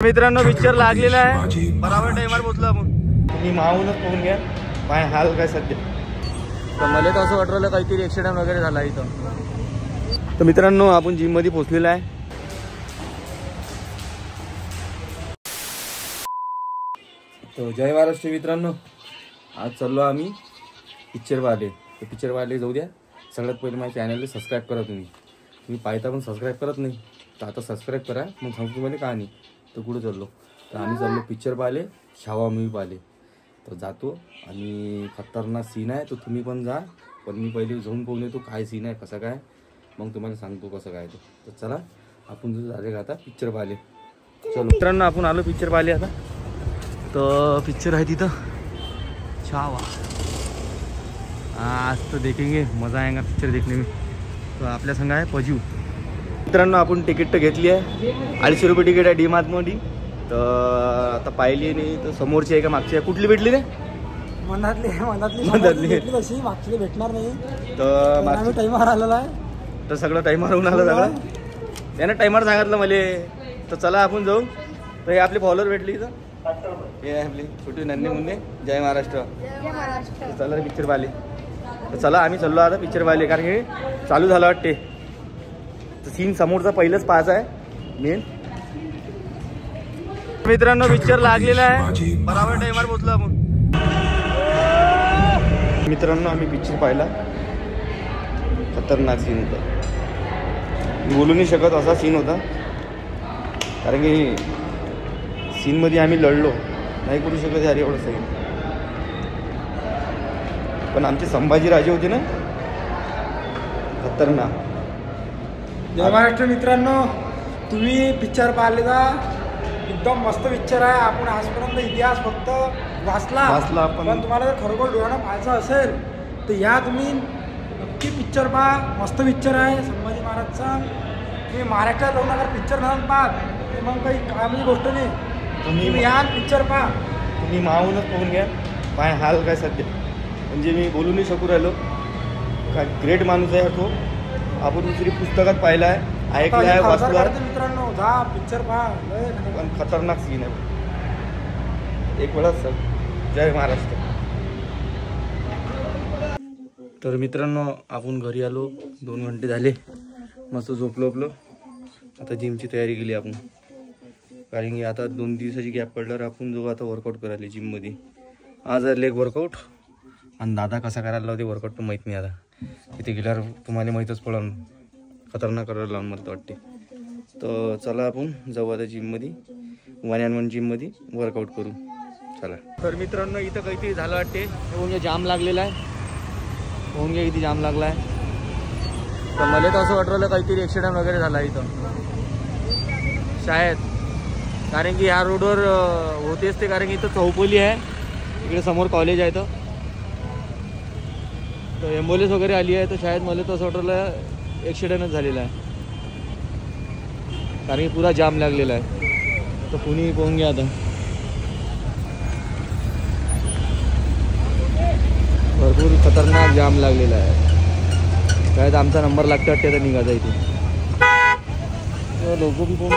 मित्रांनो पिक्चर लागलेला आहे, बराबर टाइमवर पोहोचलो आपण. तुम्ही मावूनच पाहून घ्या काय हाल काय सध्या. तर मला तर असं वाटलं काहीतरी ॲक्सिडेंट वगैरे झाला इथं. तर मित्रांनो आपण जिम मध्ये पोहोचलेला आहे. तर जय महाराष्ट्र मित्रांनो, आज चाललो आम्ही पिक्चर पाहिले. तर पिक्चर पाहिले जाऊ द्या. सगळ्यात पहिले माझ्या चॅनलला सबस्क्राईब करा. तुम्ही पाहता पण सबस्क्राईब करत नाही, तर आता सबस्क्राईब करा. मग सांगतो तुम्हाला कहाणी. तर कुठं चाललो, तर आम्ही चाललो पिक्चर पाहिले, छावा मूवी पाहिले. तर जातो आणि खतरनाक सीन आहे, तर तुम्ही पण जा. पण मी पहिले जाऊन पाहून येतो काय सीन आहे कसं काय, मग तुम्हाला सांगतो कसं काय. तर चला आपण जो झाले का आता पिक्चर पाहिले. चलो मित्रांनो आपण आलो पिक्चर पाहिले आता. तर पिक्चर आहे तिथं छावा. आज तो देखेंगे, मज़ा आएगा पिक्चर देखने में. तो आपल्या संग आहे पजू. मित्रांनो आपण तिकीट तर घेतली आहे, 250 रुपये तिकीट आहे डी मार्टमध्ये. तर आता पाहिली नाही, तर समोरची आहे का मागची आहे, कुठली भेटली रे? मनातली तशी मागची भेटणार नाही. तर मागची टाइमवर आलेला आहे, तर सगळं टाइमवर होऊन आलं सगळं. त्यानं टाइमवर सांगितलं मला. तर चला आपण जाऊ. तर हे आपले फॉलोअर भेटली इथं, हे आहे आपली छोटी नन्हे मुन्ने. जय महाराष्ट्र. चला पिक्चर पाहिले. तर चला आम्ही चाललो आता पिक्चर पाहिले, कारण हे चालू झालं वाटते. तर सीन समोरचा पहिलंच पाच आहे मेन. मित्रांनो पिक्चर लागलेला आहे, बराबर टाइमवर पोहोचलो आपण. मित्रांनो आम्ही पिक्चर पाहिला, खतरनाक सीन होता. बोलू नाही शकत असा सीन होता, कारण की सीनमध्ये आम्ही लढलो नाही करू शकत यार एवढं सगळं. पण आमचे संभाजीराजे होते ना, खतरनाक. जय महाराष्ट्र मित्रांनो, तुम्ही पिक्चर पाहिले का? एकदम मस्त पिक्चर आहे. आपण आजपर्यंत इतिहास फक्त वाचला पण तुम्हाला जर खरोखर डोळ्यानं पाहायचं असेल तर या तुम्ही नक्की पिक्चर पहा. मस्त पिक्चर आहे संभाजी महाराजचा. तुम्ही महाराष्ट्रात जाऊन अगर पिक्चर नाही पाहत मग काही कामाची गोष्ट नाही. तुम्ही या पिक्चर पहा. तुम्ही मावूनच पाहून घ्या काय हाल काय सध्या. म्हणजे मी बोलू नाही शकू राहिलो. काय ग्रेट माणूस आहे तो. आपण दुसरी पुस्तकात पाहिलं आहे, ऐकलं आहे, वाचलं आहे. मित्रांनो जा पिक्चर पहा, पण खतरनाक सीन आहे एक वेळाच. सर जय महाराष्ट्र. तर मित्रांनो आपण घरी आलो, 2 घंटे झाले, मस्त झोपलो. आता जिमची तयारी केली आपण, कारण की आता 2 दिवसाची गॅप पडल्यावर आपण जो आता वर्कआउट करायला जिममध्ये. आज लेग वर्कआउट. आणि दादा कसा करायला लावते वर्कआउट तर माहीत नाही. आता तिथे गेल्यावर तुम्हाला माहीतच पडलं. खतरनाक करायला लावून मला वाटते. तर चला आपण जाऊ आता जिममध्ये, 1&1 जिममध्ये वर्कआउट करू. चला. तर मित्रांनो इथं काहीतरी झालं वाटते. म्हणजे जाम लागलेला आहे. होऊन घ्या किती जाम लागला आहे. तर मला तर असं वाटलं काहीतरी ॲक्सिडेंट वगैरे झाला इथं शायद, कारण की ह्या रोडवर होतेच ते. कारण की इथं चौपोली आहे, इकडे समोर कॉलेज आहे. तर ॲम्ब्युलन्स वगैरे आली आहे. तर शायद मला तर असं वाटलं ॲक्सिडेंटच झालेला आहे, कारण की पुरा जाम लागलेला आहे. तर कुणी पाहून घ्या आता. भरपूर खतरनाक जाम लागलेला आहे. शायद आमचा नंबर लागतो वाटते आता निघायचा इथे. लोक बी पाहून.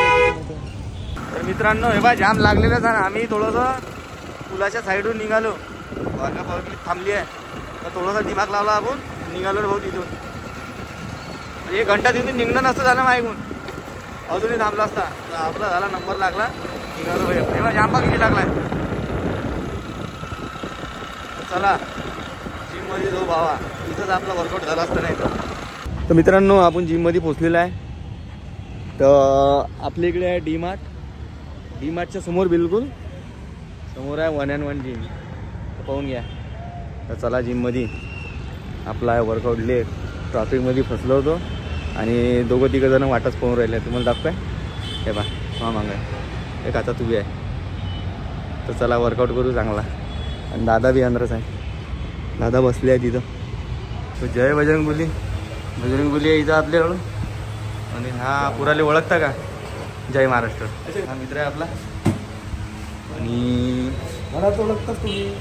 तर मित्रांनो हे बा जाम लागलेलाच आहे. आम्ही थोडंसं पुलाच्या साईडून निघालो, पब्लिक थांबली आहे. तर थोडासा दिमाग लावला आपण, निघालो भाऊ तिथून. 1 घंटा तिथून निघणं नसतं झालं मागून, अजूनही थांबला असता. तर आपला झाला नंबर लागला, निघालो भाई. तेव्हा जांबा किती लागलाय. चला जिममध्ये जाऊ भावा, इथंच आपला वर्कआउट झाला असतं नाही तर. मित्रांनो आपण जिममध्ये पोचलेला आहे. तर आपल्या इकडे आहे डी मार्ट. डी मार्टच्या समोर बिलकुल समोर आहे 1&1 जिम. तर पाहून घ्या. तर चला जिममध्ये. आपला आहे वर्कआउट लेग. ट्रॅफिकमध्ये फसलो होतो आणि 2-3 जण वाटच पाहून राहिले. तुम्हाला दाखवाय हे बा मागं एक आता तुम्ही आहे. तर चला वर्कआउट करू चांगला. आणि दादा बी अंदरच आहे, दादा बसले आहे तिथं. तर जय बजरंगबली. बजरंगबली आहे इथं आपल्याकडं. आणि हा पुराले ओळखता का? जय महाराष्ट्र हा मित्र आहे आपला. आणि मला तर ओळखतात तुम्ही,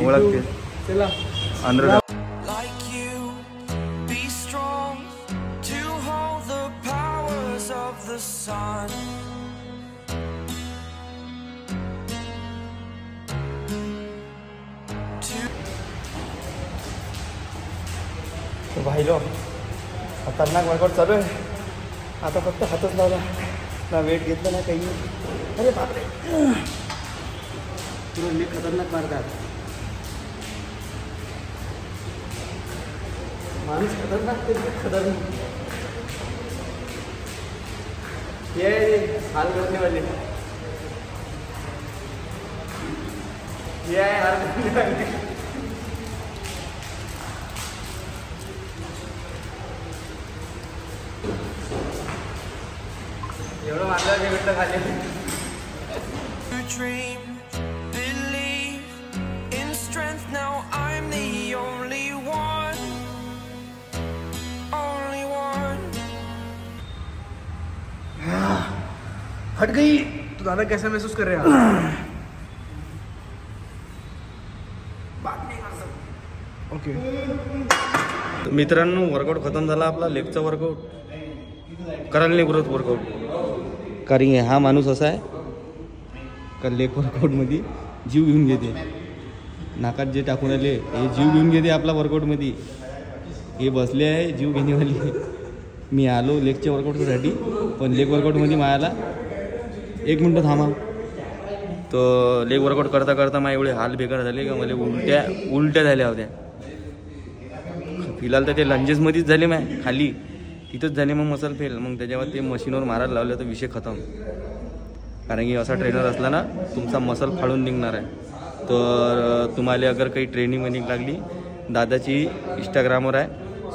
ओळखते चला अंदर. राहिलो. खतरनाक वर्कआउट चालू आहे. आता फक्त हातच लावला ना, वेट घेतलं ना काही. अरे बापरे, तुला मी खतरनाक मारतात. माणूस खतरनाक, ते खतरनाक. ये हाल करने वाले, ये हाल करने वाले. एवढं मारलं की भेटलं खाली. Dream, believe in strength. Now I'm the only one, only one. हट गई. तो दादा कैसा महसूस कर रहे हैं? बात नहीं कर सकते. ओके मित्रांनो, वर्कआउट खतम झाला आपला. लेगचा वर्कआउट करायला नाही पुरत वर्कआउट. कारण हा माणूस असा आहे का लेग वर्कआउटमध्ये जीव घेऊन घेते. नाकात जे टाकून आले हे जीव घेऊन घेते आपला वर्कआउटमध्ये. हे बसले आहे जीव घेणेवाली. मी आलो लेगच्या वर्कआउटसाठी, पण लेग वर्कआउटमध्ये मायाला 1 मिनटं थांबा. तर लेग वर्कआउट करता करता माझे एवढे हाल बेकार झाले का मला उलट्या झाल्या होत्या. फिलहाल तर ते लंजेसमध्येच झाले माय खाली, तिथंच झाले. मग मसल फेल. मग त्याच्यावर ते मशीनवर मारायला लावलं तर विषय खतम. कारण की असा ट्रेनर असला ना, तुमचा मसल फाडून निघणार आहे. तर तुम्हाला अगर काही ट्रेनिंग वेनिंग लागली, दादाची इंस्टाग्रामवर आहे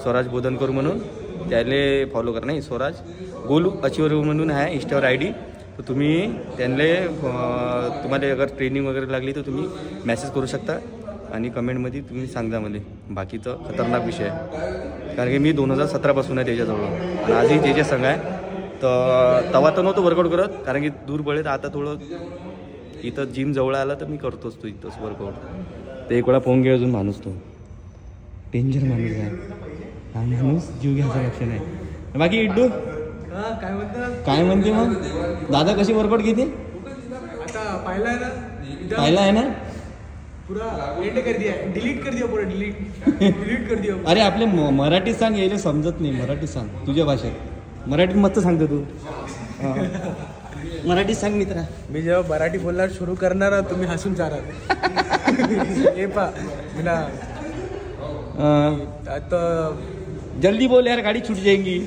स्वराज बोधनकर म्हणून, त्याले फॉलो करा. नाही, स्वराज गोलू अचिवर म्हणून आहे इंस्टावर ID. तर तुम्ही त्यांना तुम्हाला अगर ट्रेनिंग वगैरे लागली तर तुम्ही मेसेज करू शकता आणि कमेंटमध्ये तुम्ही सांगा मला. बाकीचं खतरनाक विषय आहे. कारण की मी 2017 आहे त्याच्याजवळ आणि आजही त्याच्या संघ आहे. तर तवा तर नव्हतं वर्कआउट करत, कारण की दूर पडेल. आता थोडं इथं जिम जवळ आला तर मी करतोच तो इथंच वर्कआउट. ते एक वेळा पोहून घे. अजून माणूस तो डेंजर माणूस आहे. हा माणूस जीव घ्यायचा लक्ष नाही. बाकी इड्डू काय म्हणते मग? दादा कशी वर्कआउट घेते? आता पाहिला आहे ना? पूरा एंड कर दिया, डिलीट कर दिया, पूरा डिलीट कर दिया. अरे आपले मराठीत सांग, यायला समजत नाही. मराठीत सांग, तुझ्या भाषेत. मराठीत मस्त सांगतो तू. मराठीत सांग मित्रा. मी जेव्हा मराठी बोलणार सुरू करणार तुम्ही हसून जाणार. हे पा बिना आता जल्दी बोल यार, गाडी छूट जाएगी.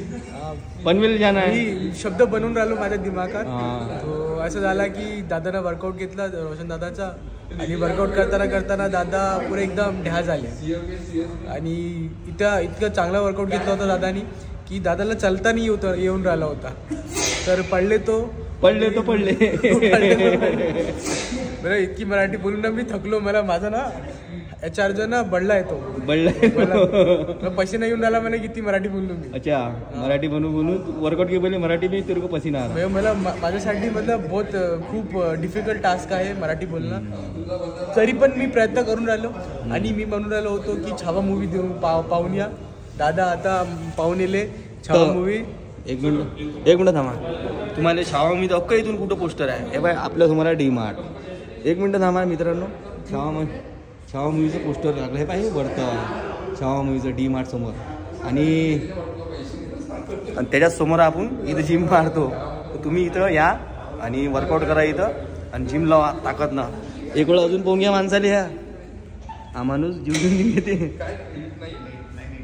पनवेल जाना आहे. मी शब्द बनवून राहिलो माझ्या दिमागात. तो असं झाला की दादानं वर्कआउट घेतला, रोशन दादाचा. आणि वर्कआउट करताना दादा पुरे एकदम ढ्या झाले. आणि इतकं चांगला वर्कआउट घेतला होता दादानी की दादाला चालता नाही येऊन राहिला होता. तर पडले बरं. इतकी मराठी बोलून ना मी थकलो. मला माझा ना चार्ज ना बडला येतो. पसीना येऊन राहिला मला किती मराठी बोललो मी. अच्छा, मराठी बनवून वर्कआउट के पहिले मराठी में तेरे को पसीना आ रहा. मला माझ्यासाठी मतलब बहुत खूप डिफिकल्ट टास्क आहे मराठी बोलणं. तरी पण मी प्रयत्न करून राहिलो. आणि मी म्हणून राहिलो होतो की छावा मूवी पाहून या. दादा आता पाहून येले छावा मूवी. एक मिनिट थांबा. तुम्हाला छावा मी तर अक्का इथून कुठं पोस्टर आहे हे बाय आपल्यासमोर आहे DMart. 1 मिनिट थांबा मित्रांनो. छावा मूवीचं पोस्टर लागलं हे पाहिजे वरतं. छावा मूवीचं DMart समोर. आणि त्याच्याच समोर आपण इथं जिम मारतो. तुम्ही इथं या आणि वर्कआउट करा इथं आणि जिम लावा ताकद ना. एक वेळ अजून पोहून घ्या माणसाला. ह्या हा माणूस जीव घेऊन घेते.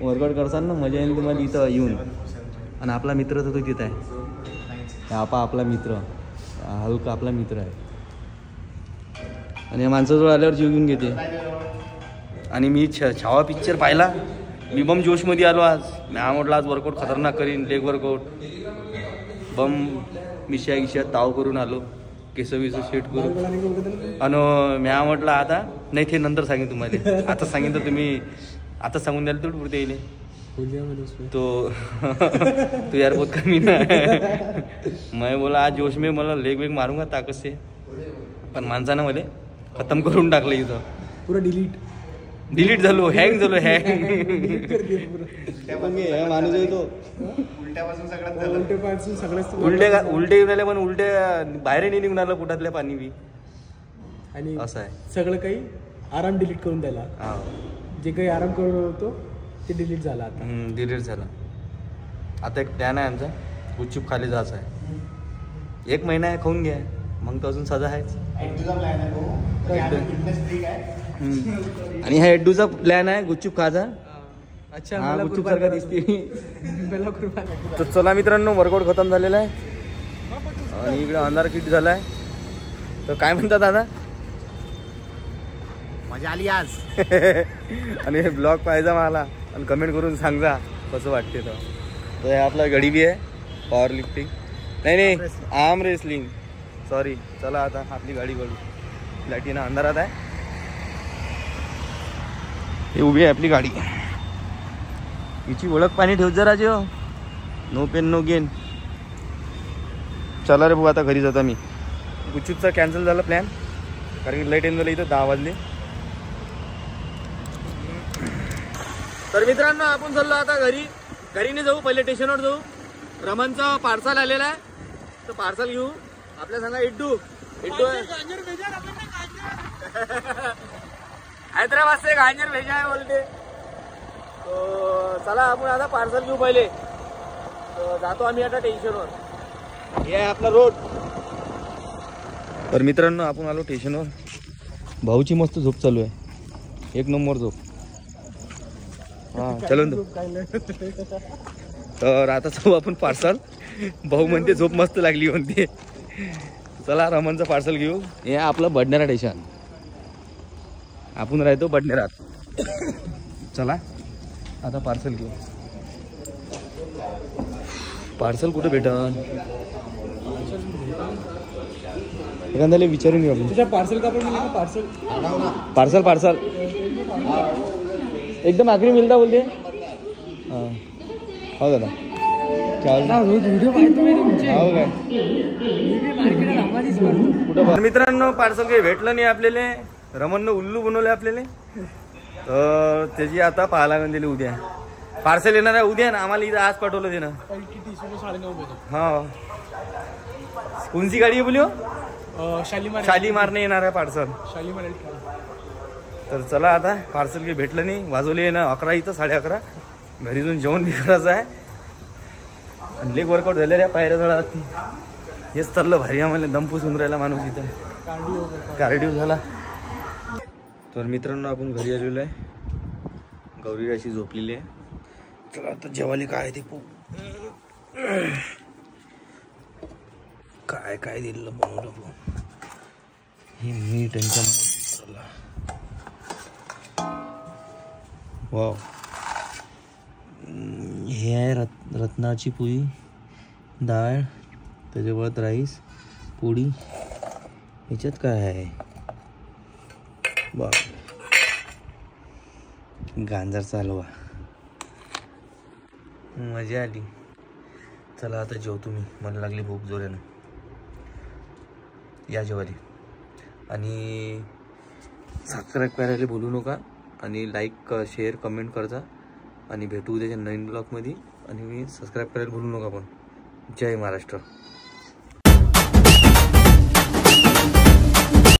वर्कआउट करताना ना मजा येईल तुम्हाला इथं येऊन. आणि आपला मित्र तर तो तिथं आहे. आपला मित्र हलका आपला मित्र आहे. आणि या माणसाजवळ आल्यावर जीव घेऊन घेते. आणि मी छावा पिक्चर पाहिला. मी बम जोशमध्ये आलो आज. मी म्हटलं आज वर्कआउट खतरनाक करीन. लेग वर्कआउट बम मिशा गिशा ताव करून आलो. केस विस सेट करून. आणि मी म्हटलं आता नाही, ते नंतर सांगेन तुम्हाला. आता सांगेन तर तुम्ही आता सांगून द्याल तेवढं पुरते येईल. तो तू यार बहुत कमी ना. मैं बोला आज जोश में मला लेग वेग मारूंगा ताकद से. पण माणसानं मला खतम करून टाकलं इथं. पुरा डिलीट झालो. हँग झालो. माणूस आहे तो. उलटे येऊन आले. पण उलट्या बाहेर नाही निघून आलं पोटातल्या पाणी बी. आणि असं आहे सगळं काही आराम डिलीट करून द्यायला. जे काही आराम करून होतो ते डिलीट झालं आता. डिलीट झालं. आता एक प्लॅन आहे आमचा, गुपचूप खाली जायचं आहे. 1 महिना आहे, खाऊन घ्या, मग तर अजून सजा आहेच. आणि हा एड्डूचा प्लॅन आहे गुपचूप खाजा. अच्छा, हा मला गुपचूप कृपा सारखा करा. दिसते. मला कृपा करा. तर चला मित्रांनो, वर्कआउट खतम झालेला आहे आणि इकडे अंधार किट झालाय. तर काय म्हणतात दादा? मजा आली आज. आणि हे ब्लॉग पाहिजे मला आणि कमेंट करून सांगा कसं वाटते. तर हे आपला गडी बी आहे, पॉवर लिफ्टिंग नाही आर्म रेसलिंग सॉरी. चला आता आपली गाडी बघू. प्लॅटिना अंधारात आहे, हे उभी आहे आपली गाडी. हिची ओळख पाणी ठेव जरा जो. No pain no gain. चला रे भाऊ, आता घरी जाता मी. गुपचूपचा कॅन्सल झाला प्लॅन, कारण की लाईट येऊन झालं इथं 10 वाजले. तर मित्रांनो, आपण चाललो आता घरी. घरी जाऊ, पहिले स्टेशनवर जाऊ. रमनचं पार्सल आलेलं आहे, तर पार्सल घेऊ. आपल्या सांगा इड्डू हैदराबाद से गाजर भेजा है बोलते. तो चला आपण आता पार्सल घेऊ पहिले. तर जातो आम्ही आता स्टेशनवर. हे आहे आपला रोड. तर मित्रांनो, आपण आलो स्टेशनवर. भाऊची मस्त झोप चालू आहे, 1 नंबर झोप. हा चलो. तर आता जाऊ आपण पार्सल. भाऊ म्हणते झोप मस्त लागली म्हणते. चला रमनचं पार्सल घेऊ. हे आपलं बडनेरा स्टेशन, आपण राहतो बडनेरात. चला आता पार्सल घेऊ. पार्सल कुठं भेटन एखाद्याला विचारून घेऊ आपण. तुझ्या पार्सल का पण मिळालं? पार्सल पार्सल एकदम आखरी मिळता बोलते. हां हो दादा. व्हिडिओ पाहतो मी तुमचे. हो काय कुठं? मित्रांनो, पार्सल काही भेटलं नाही आपल्याला. रमननं उल्लू बनवले आपल्याला. तर त्याची आता पाहायला लागून दिली. उद्या पार्सल येणार आहे, उद्या ना. आम्हाला इथं आज पाठवलं ते ना. 9:30 कोणती गाडी आहे बोली? शालीमारने येणार आहे पार्सल. शालीमार. तर चला आता पार्सल काही भेटलं नाही. वाजवले ना 11 इथं 11:30. घरी जाऊन जेवण बी करायचं आहे. आणि लेग वर्कआउट झालेल्या पायऱ्या जळा. हेच चाललं भारी आम्हाला. दमपूसून राहिला माणूस इथं. कार्डिओ झाला. तर मित्रांनो, आपण घरी आलेलो आहे. गौरी अशी झोपलेली आहे. चला आता जेवायला काय ते काय काय दिलं बनवलं. हे मीठ त्यांच्या मसाला. वाव. हे आहे रत्नाची पोळी, डाळ, त्याच्यावर राईस, पोळी. ह्याच्यात काय आहे? बाप, गांजरचा हलवा. मजा आली. चला आता जेवतो मी. मला लागली भूक जोरानं. या जेवाली. आणि सबस्क्राईब करायला बोलू नका. आणि लाईक शेअर कमेंट करता. आणि भेटू उद्याच्या नवीन ब्लॉगमध्ये. आणि मी सबस्क्राईब करायला बोलू नका पण. जय महाराष्ट्र.